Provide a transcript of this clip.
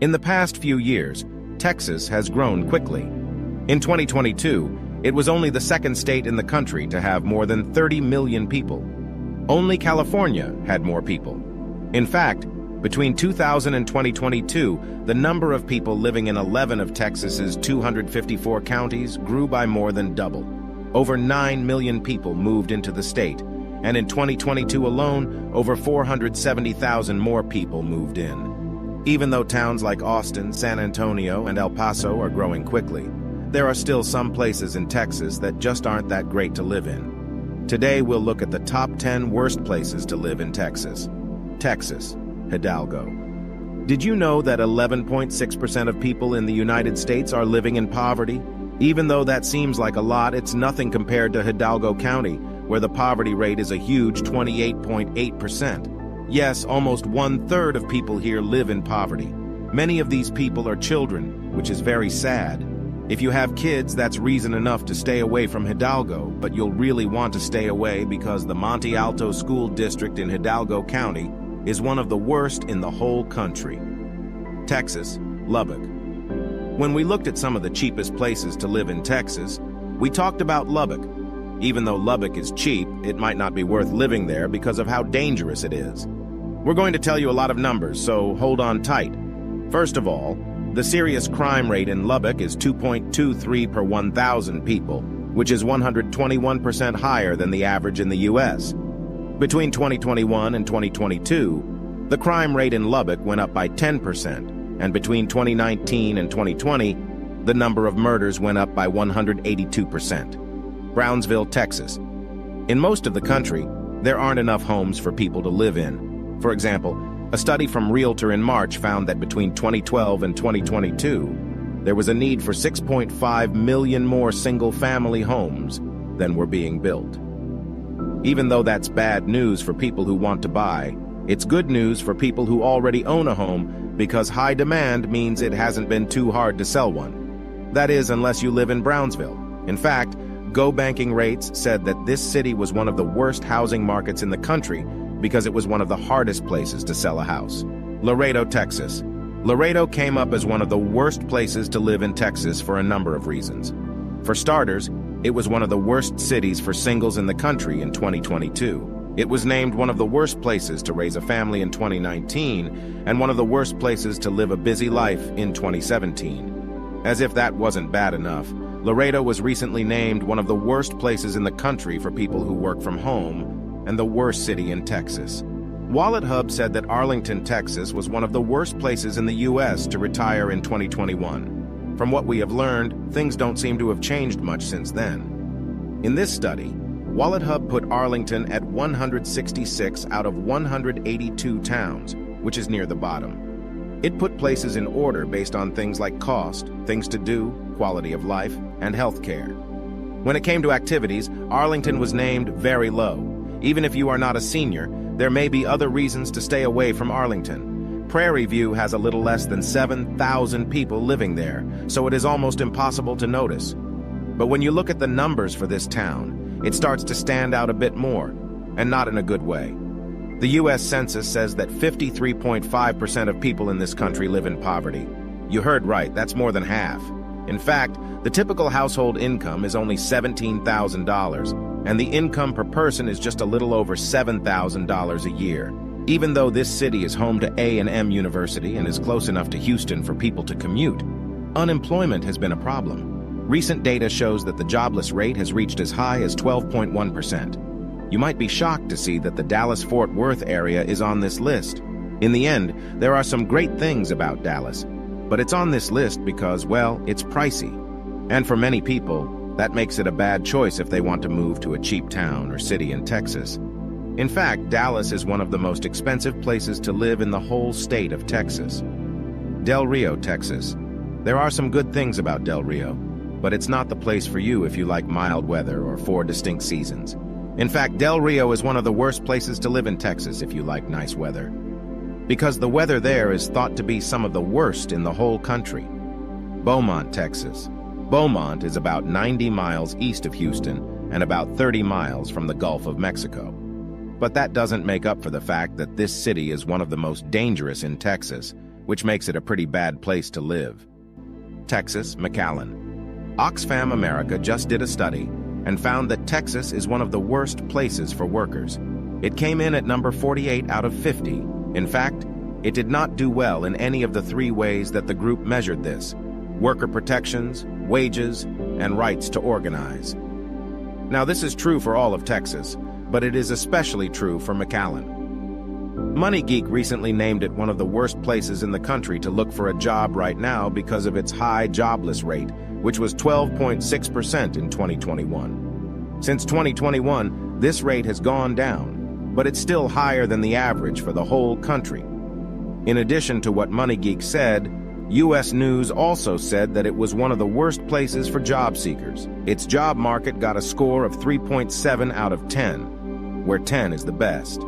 In the past few years, Texas has grown quickly. In 2022, it was only the second state in the country to have more than 30 million people. Only California had more people. In fact, between 2000 and 2022, the number of people living in 11 of Texas's 254 counties grew by more than double. Over 9 million people moved into the state, and in 2022 alone, over 470,000 more people moved in. Even though towns like Austin, San Antonio, and El Paso are growing quickly, there are still some places in Texas that just aren't that great to live in. Today, we'll look at the top 10 worst places to live in Texas. Texas, Hidalgo. Did you know that 11.6% of people in the United States are living in poverty? Even though that seems like a lot, it's nothing compared to Hidalgo County, where the poverty rate is a huge 28.8%. Yes, almost 1/3 of people here live in poverty. Many of these people are children, which is very sad. If you have kids, that's reason enough to stay away from Hidalgo, but you'll really want to stay away because the Monte Alto School District in Hidalgo County is one of the worst in the whole country. Texas, Lubbock. When we looked at some of the cheapest places to live in Texas, we talked about Lubbock. Even though Lubbock is cheap, it might not be worth living there because of how dangerous it is. We're going to tell you a lot of numbers, so hold on tight. First of all, the serious crime rate in Lubbock is 2.23 per 1,000 people, which is 121% higher than the average in the U.S. Between 2021 and 2022, the crime rate in Lubbock went up by 10%, and between 2019 and 2020, the number of murders went up by 182%. Brownsville, Texas. In most of the country, there aren't enough homes for people to live in. For example, a study from Realtor in March found that between 2012 and 2022, there was a need for 6.5 million more single-family homes than were being built. Even though that's bad news for people who want to buy, it's good news for people who already own a home because high demand means it hasn't been too hard to sell one. That is, unless you live in Brownsville. In fact, Go Banking Rates said that this city was one of the worst housing markets in the country because it was one of the hardest places to sell a house. Laredo, Texas. Laredo came up as one of the worst places to live in Texas for a number of reasons. For starters, it was one of the worst cities for singles in the country in 2022. It was named one of the worst places to raise a family in 2019 and one of the worst places to live a busy life in 2017. As if that wasn't bad enough, Laredo was recently named one of the worst places in the country for people who work from home and the worst city in Texas. Wallet Hub said that Arlington, Texas was one of the worst places in the U.S. to retire in 2021. From what we have learned, things don't seem to have changed much since then. In this study, Wallet Hub put Arlington at 166 out of 182 towns, which is near the bottom. It put places in order based on things like cost, things to do, quality of life, and health care. When it came to activities, Arlington was named very low. Even if you are not a senior, there may be other reasons to stay away from Arlington. Prairie View has a little less than 7,000 people living there, so it is almost impossible to notice. But when you look at the numbers for this town, it starts to stand out a bit more, and not in a good way. The U.S. Census says that 53.5% of people in this country live in poverty. You heard right, that's more than half. In fact, the typical household income is only $17,000, and the income per person is just a little over $7,000 a year. Even though this city is home to A&M University and is close enough to Houston for people to commute, unemployment has been a problem. Recent data shows that the jobless rate has reached as high as 12.1%. You might be shocked to see that the Dallas-Fort Worth area is on this list. In the end, there are some great things about Dallas, but it's on this list because, well, it's pricey. And for many people, that makes it a bad choice if they want to move to a cheap town or city in Texas. In fact, Dallas is one of the most expensive places to live in the whole state of Texas. Del Rio, Texas. There are some good things about Del Rio, but it's not the place for you if you like mild weather or 4 distinct seasons. In fact, Del Rio is one of the worst places to live in Texas if you like nice weather, because the weather there is thought to be some of the worst in the whole country. Beaumont, Texas. Beaumont is about 90 miles east of Houston and about 30 miles from the Gulf of Mexico. But that doesn't make up for the fact that this city is one of the most dangerous in Texas which makes it a pretty bad place to live. Texas, McAllen. Oxfam America just did a study and found that Texas is one of the worst places for workers. It came in at number 48 out of 50. In fact, it did not do well in any of the three ways that the group measured this: worker protections, wages, and rights to organize. Now, this is true for all of Texas, but it is especially true for McAllen. MoneyGeek recently named it one of the worst places in the country to look for a job right now because of its high jobless rate, which was 12.6% in 2021. Since 2021, this rate has gone down, but it's still higher than the average for the whole country. In addition to what MoneyGeek said, U.S. News also said that it was one of the worst places for job seekers. Its job market got a score of 3.7 out of 10, where 10 is the best.